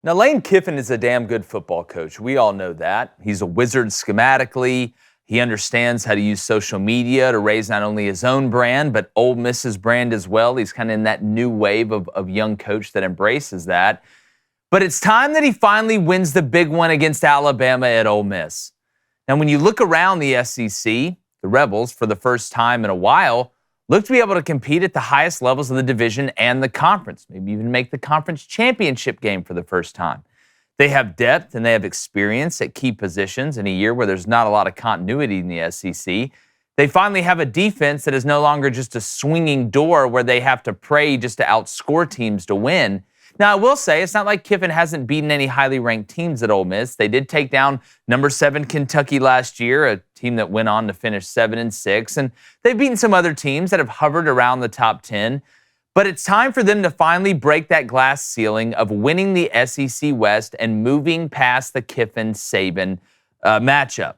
Now, Lane Kiffin is a damn good football coach. We all know that. He's a wizard schematically. He understands how to use social media to raise not only his own brand, but Ole Miss's brand as well. He's kind of in that new wave of young coach that embraces that. But it's time that he finally wins the big one against Alabama at Ole Miss. Now, when you look around the SEC, the Rebels, for the first time in a while, look to be able to compete at the highest levels of the division and the conference, maybe even make the conference championship game for the first time. They have depth and they have experience at key positions in a year where there's not a lot of continuity in the SEC. They finally have a defense that is no longer just a swinging door where they have to pray just to outscore teams to win. Now, I will say, it's not like Kiffin hasn't beaten any highly ranked teams at Ole Miss. They did take down number 7 Kentucky last year, a team that went on to finish 7-6. And they've beaten some other teams that have hovered around the top 10. But it's time for them to finally break that glass ceiling of winning the SEC West and moving past the Kiffin-Saban matchup.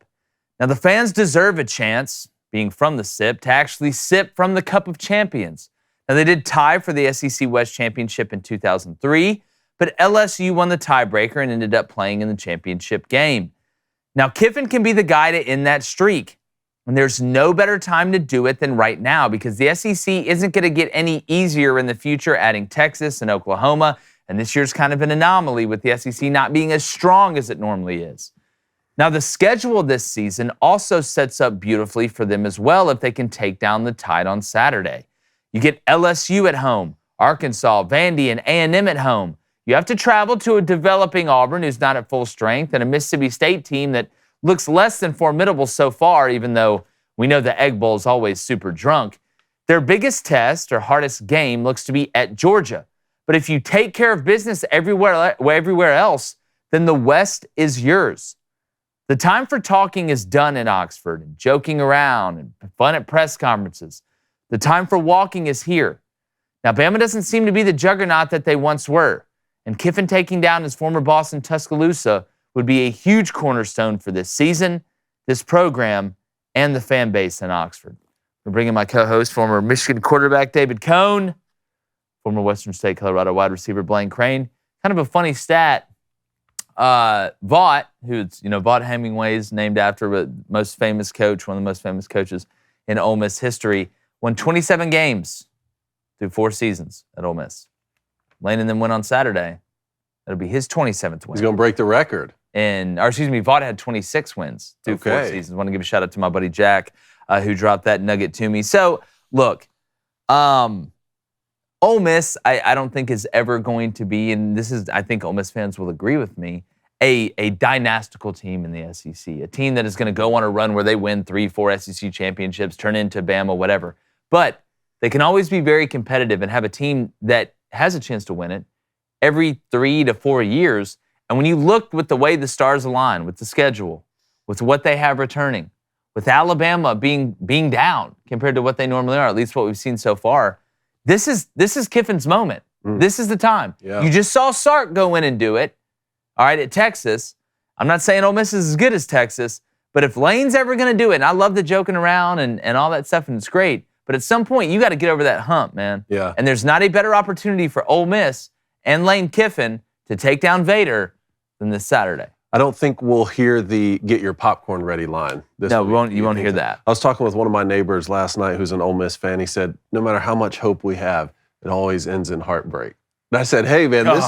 Now, the fans deserve a chance, being from the SIP, to actually sip from the Cup of Champions. Now, they did tie for the SEC West Championship in 2003, but LSU won the tiebreaker and ended up playing in the championship game. Now, Kiffin can be the guy to end that streak, and there's no better time to do it than right now because the SEC isn't going to get any easier in the future, adding Texas and Oklahoma, and this year's kind of an anomaly with the SEC not being as strong as it normally is. Now, the schedule this season also sets up beautifully for them as well if they can take down the Tide on Saturday. You get LSU at home, Arkansas, Vandy, and A&M at home. You have to travel to a developing Auburn who's not at full strength and a Mississippi State team that looks less than formidable so far, even though we know the Egg Bowl is always super drunk. Their biggest test or hardest game looks to be at Georgia. But if you take care of business everywhere else, then the West is yours. The time for talking is done in Oxford and joking around and fun at press conferences. The time for walking is here. Now, Bama doesn't seem to be the juggernaut that they once were, and Kiffin taking down his former boss in Tuscaloosa would be a huge cornerstone for this season, this program, and the fan base in Oxford. We're bringing my co-host, former Michigan quarterback David Cohn, former Western State Colorado wide receiver Blaine Crane. Kind of a funny stat. Vaught, who's, Vaught Hemingway is named after the most famous coach, one of the most famous coaches in Ole Miss history, won 27 games through 4 seasons at Ole Miss. Lane and then went on Saturday. That'll be his 27th win. He's going to break the record. Vaught had 26 wins through 4 seasons. I want to give a shout out to my buddy Jack, who dropped that nugget to me. So, look, Ole Miss, I don't think is ever going to be, and I think Ole Miss fans will agree with me, a dynastical team in the SEC, a team that is going to go on a run where they win 3-4 SEC championships, turn into Bama, whatever. But they can always be very competitive and have a team that has a chance to win it every 3 to 4 years. And when you look with the way the stars align, with the schedule, with what they have returning, with Alabama being down compared to what they normally are, at least what we've seen so far, this is Kiffin's moment. This is the time. Yeah. You just saw Sark go in and do it, all right, at Texas. I'm not saying Ole Miss is as good as Texas, but if Lane's ever going to do it, and I love the joking around and all that stuff, and it's great, but at some point, you got to get over that hump, man. Yeah. And there's not a better opportunity for Ole Miss and Lane Kiffin to take down Vader than this Saturday. I don't think we'll hear the "get your popcorn ready" line this week. You won't hear that. I was talking with one of my neighbors last night who's an Ole Miss fan. He said, no matter how much hope we have, it always ends in heartbreak. And I said, hey, man, I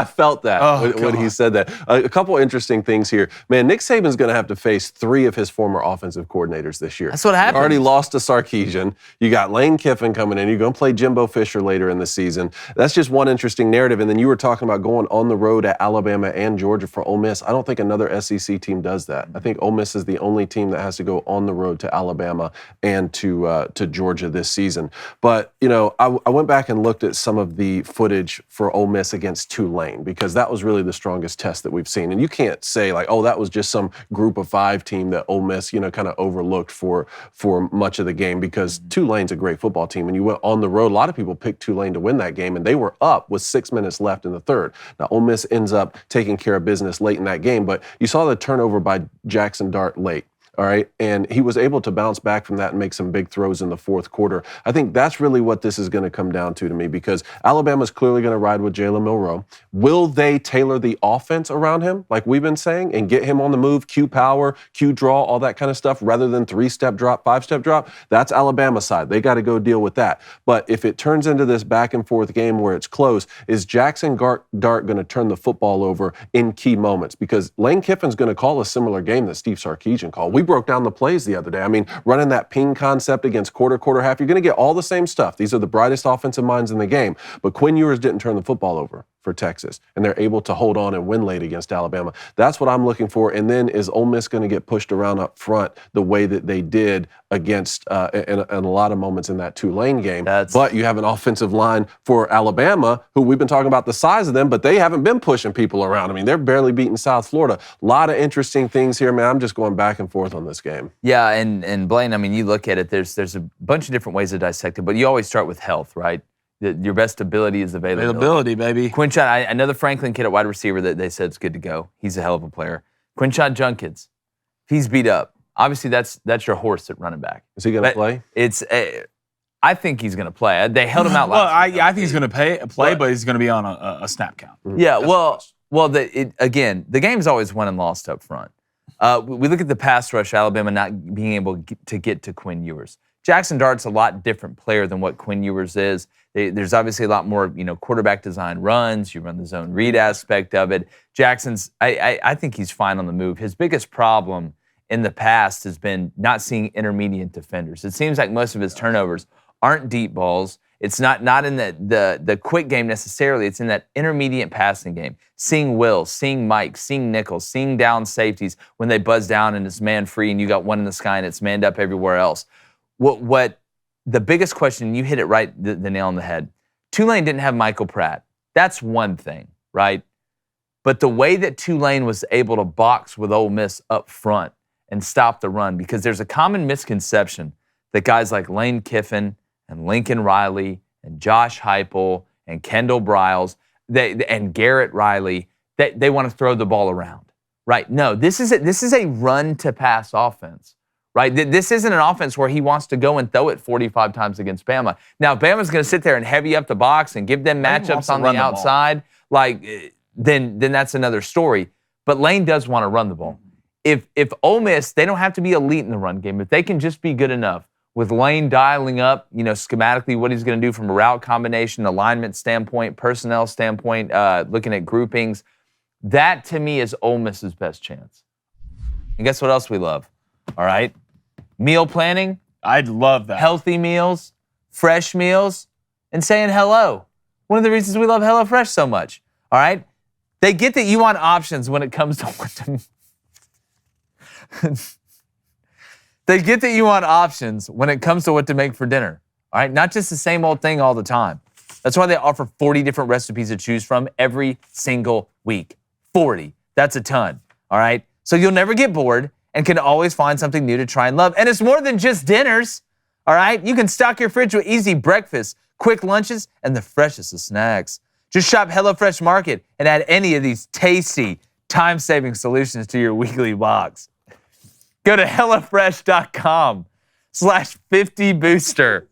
felt that when he said that. A couple interesting things here. Man, Nick Saban's going to have to face 3 of his former offensive coordinators this year. That's what happened. Already lost to Sarkisian. You got Lane Kiffin coming in. You're going to play Jimbo Fisher later in the season. That's just one interesting narrative. And then you were talking about going on the road at Alabama and Georgia for Ole Miss. I don't think another SEC team does that. I think Ole Miss is the only team that has to go on the road to Alabama and to Georgia this season. But, I went back and looked at some of the footage for Ole Miss against Tulane because that was really the strongest test that we've seen. And you can't say like, oh, that was just some group of 5 team that Ole Miss, kind of overlooked for much of the game because Tulane's a great football team. And you went on the road. A lot of people picked Tulane to win that game, and they were up with 6 minutes left in the third. Now, Ole Miss ends up taking care of business late in that game, but you saw the turnover by Jackson Dart late. all right? And he was able to bounce back from that and make some big throws in the fourth quarter. I think that's really what this is going to come down to me, because Alabama's clearly going to ride with Jalen Milroe. Will they tailor the offense around him, like we've been saying, and get him on the move, Q power, Q draw, all that kind of stuff, rather than 3-step drop, 5-step drop? That's Alabama's side. They got to go deal with that. But if it turns into this back and forth game where it's close, is Jackson Dart going to turn the football over in key moments? Because Lane Kiffin's going to call a similar game that Steve Sarkisian called. We broke down the plays the other day. I mean, running that ping concept against quarter, half, you're going to get all the same stuff. These are the brightest offensive minds in the game. But Quinn Ewers didn't turn the football over for Texas, and they're able to hold on and win late against Alabama. That's what I'm looking for. And then is Ole Miss going to get pushed around up front the way that they did against in a lot of moments in that Tulane game? But you have an offensive line for Alabama who we've been talking about the size of them, but they haven't been pushing people around. I mean, they're barely beating South Florida. A lot of interesting things here, man. I'm just going back and forth on this game. Yeah, and Blaine, I mean, you look at it, there's a bunch of different ways to dissect it, but you always start with health, right? Your best ability is availability. Availability, baby. Quinshon, I know the Franklin kid at wide receiver that they said is good to go. He's a hell of a player. Quinshon Judkins, he's beat up. Obviously, that's your horse at running back. Is he going to play? I think he's going to play. They held him out last I think he's going to play, but he's going to be on a snap count. Yeah, again, the game's always won and lost up front. We look at the pass rush, Alabama not being able to get to Quinn Ewers. Jackson Dart's a lot different player than what Quinn Ewers is. There's obviously a lot more, quarterback design runs. You run the zone read aspect of it. Jackson's, I think he's fine on the move. His biggest problem in the past has been not seeing intermediate defenders. It seems like most of his turnovers aren't deep balls. It's not in the quick game necessarily. It's in that intermediate passing game. Seeing Will, seeing Mike, seeing Nichols, seeing down safeties when they buzz down and it's man free and you got one in the sky and it's manned up everywhere else. What the biggest question, you hit it right, the nail on the head. Tulane didn't have Michael Pratt. That's one thing, right? But the way that Tulane was able to box with Ole Miss up front and stop the run, because there's a common misconception that guys like Lane Kiffin and Lincoln Riley and Josh Heupel and Kendall Briles and Garrett Riley, they want to throw the ball around, right? No, this is a run-to-pass offense. Right? This isn't an offense where he wants to go and throw it 45 times against Bama. Now, if Bama's going to sit there and heavy up the box and give them matchups on the outside, then that's another story. But Lane does want to run the ball. If Ole Miss, they don't have to be elite in the run game. If they can just be good enough with Lane dialing up, schematically what he's going to do from a route combination, alignment standpoint, personnel standpoint, looking at groupings, that to me is Ole Miss's best chance. And guess what else we love? All right? Meal planning. I'd love that. Healthy meals, fresh meals, and saying hello. One of the reasons we love HelloFresh so much. All right? They get that you want options when it comes to what to... They get that you want options when it comes to what to make for dinner. All right? Not just the same old thing all the time. That's why they offer 40 different recipes to choose from every single week. 40. That's a ton. All right? So you'll never get bored and can always find something new to try and love. And it's more than just dinners, all right? You can stock your fridge with easy breakfasts, quick lunches, and the freshest of snacks. Just shop HelloFresh Market and add any of these tasty, time-saving solutions to your weekly box. Go to HelloFresh.com/50booster.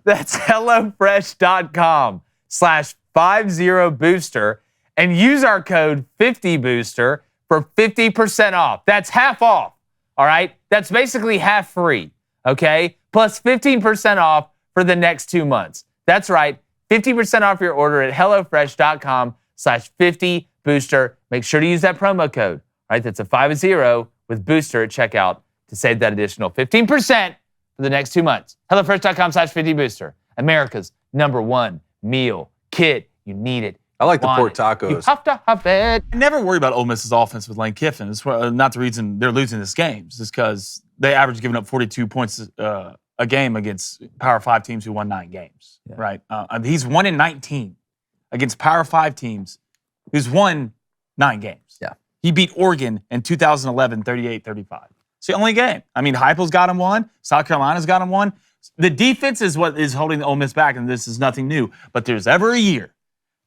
That's HelloFresh.com/50booster and use our code 50booster for 50% off. That's half off, all right? That's basically half free, okay? Plus 15% off for the next 2 months. That's right, 50% off your order at HelloFresh.com/50booster. Make sure to use that promo code, all right? That's a 50 with booster at checkout to save that additional 15% for the next 2 months. HelloFresh.com/50booster, America's #1 meal kit. You need it. I like the pork tacos. You have to have it. I never worry about Ole Miss's offense with Lane Kiffin. It's not the reason they're losing this game. It's because they average giving up 42 points a game against Power 5 teams who won 9 games, right? He's 1-19 against Power 5 teams who's won 9 games. Yeah. He beat Oregon in 2011, 38-35. It's the only game. I mean, Heupel's got him one. South Carolina's got him one. The defense is what is holding the Ole Miss back, and this is nothing new. But there's ever a year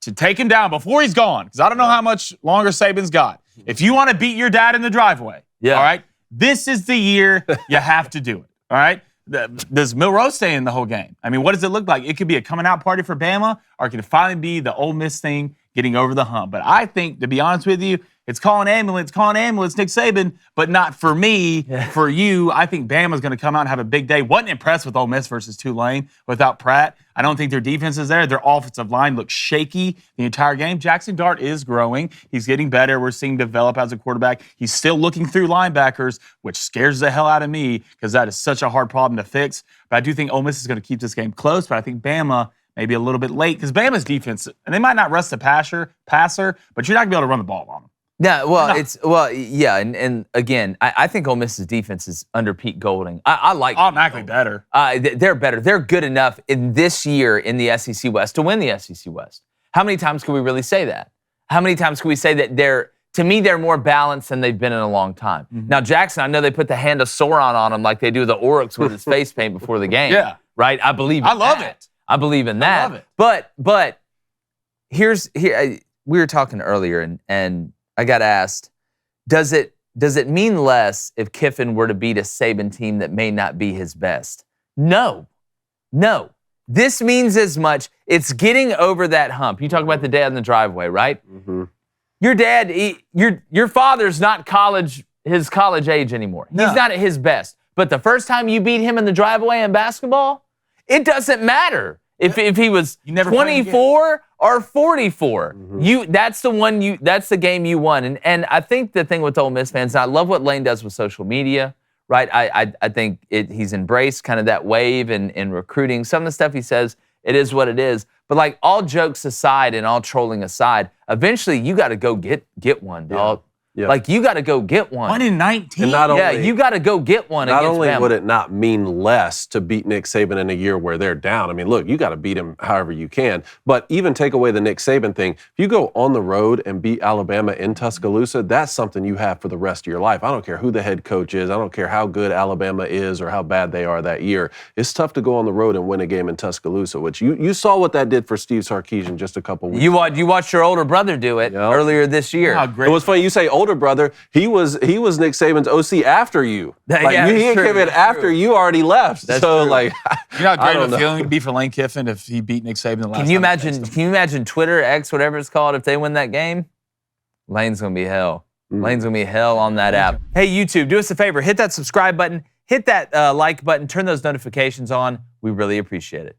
to take him down before he's gone, because I don't know how much longer Saban's got. If you want to beat your dad in the driveway, all right, This is the year you have to do it. All right? Does Milroe stay in the whole game? I mean, what does it look like? It could be a coming out party for Bama, or it could finally be the Ole Miss thing getting over the hump. But I think, to be honest with you, it's calling ambulance, Nick Saban, but not for me, for you. I think Bama's going to come out and have a big day. Wasn't impressed with Ole Miss versus Tulane without Pratt. I don't think their defense is there. Their offensive line looks shaky the entire game. Jackson Dart is growing. He's getting better. We're seeing him develop as a quarterback. He's still looking through linebackers, which scares the hell out of me because that is such a hard problem to fix. But I do think Ole Miss is going to keep this game close, but I think Bama maybe a little bit late because Bama's defense, and they might not rest the passer, but you're not going to be able to run the ball on them. Yeah, yeah, and again, I think Ole Miss's defense is under Pete Golding. I like automatically better. They're better. They're good enough in this year in the SEC West to win the SEC West. How many times can we really say that? How many times can we say that to me, they're more balanced than they've been in a long time? Mm-hmm. Now, Jackson, I know they put the hand of Sauron on him like they do the Oryx with his face paint before the game. Yeah. Right? I believe in I love that. it. I believe in that. I love it. But here we were talking earlier, and I got asked, does it mean less if Kiffin were to beat a Saban team that may not be his best? No. This means as much. It's getting over that hump. You talk about the dad in the driveway, right? Mm-hmm. Your dad, your father's not his college age anymore. No. He's not at his best. But the first time you beat him in the driveway in basketball, it doesn't matter if he was 24 or 44. Mm-hmm. That's the game you won. And I think the thing with Ole Miss fans, and I love what Lane does with social media, right? I think he's embraced kind of that wave in recruiting. Some of the stuff he says, it is what it is. But like all jokes aside and all trolling aside, eventually you got to go get one, dog. Yeah. Like, you got to go get one. 1 in 19. And not only, you got to go get one against Bama. Not only would it not mean less to beat Nick Saban in a year where they're down. I mean, look, you got to beat him however you can. But even take away the Nick Saban thing, if you go on the road and beat Alabama in Tuscaloosa, that's something you have for the rest of your life. I don't care who the head coach is. I don't care how good Alabama is or how bad they are that year. It's tough to go on the road and win a game in Tuscaloosa, which you saw what that did for Steve Sarkisian just a couple weeks ago. You watched your older brother do it earlier this year. How great. It was funny, you say older brother. He was Nick Saban's OC after you. Like, yeah, he came in after you already left. That's so true. like, you know how great of a feeling it'd be for Lane Kiffin if he beat Nick Saban the last time. Can you imagine Twitter, X, whatever it's called, if they win that game? Lane's gonna be hell. Lane's gonna be hell on that app. Hey, YouTube, do us a favor. Hit that subscribe button. Hit that like button. Turn those notifications on. We really appreciate it.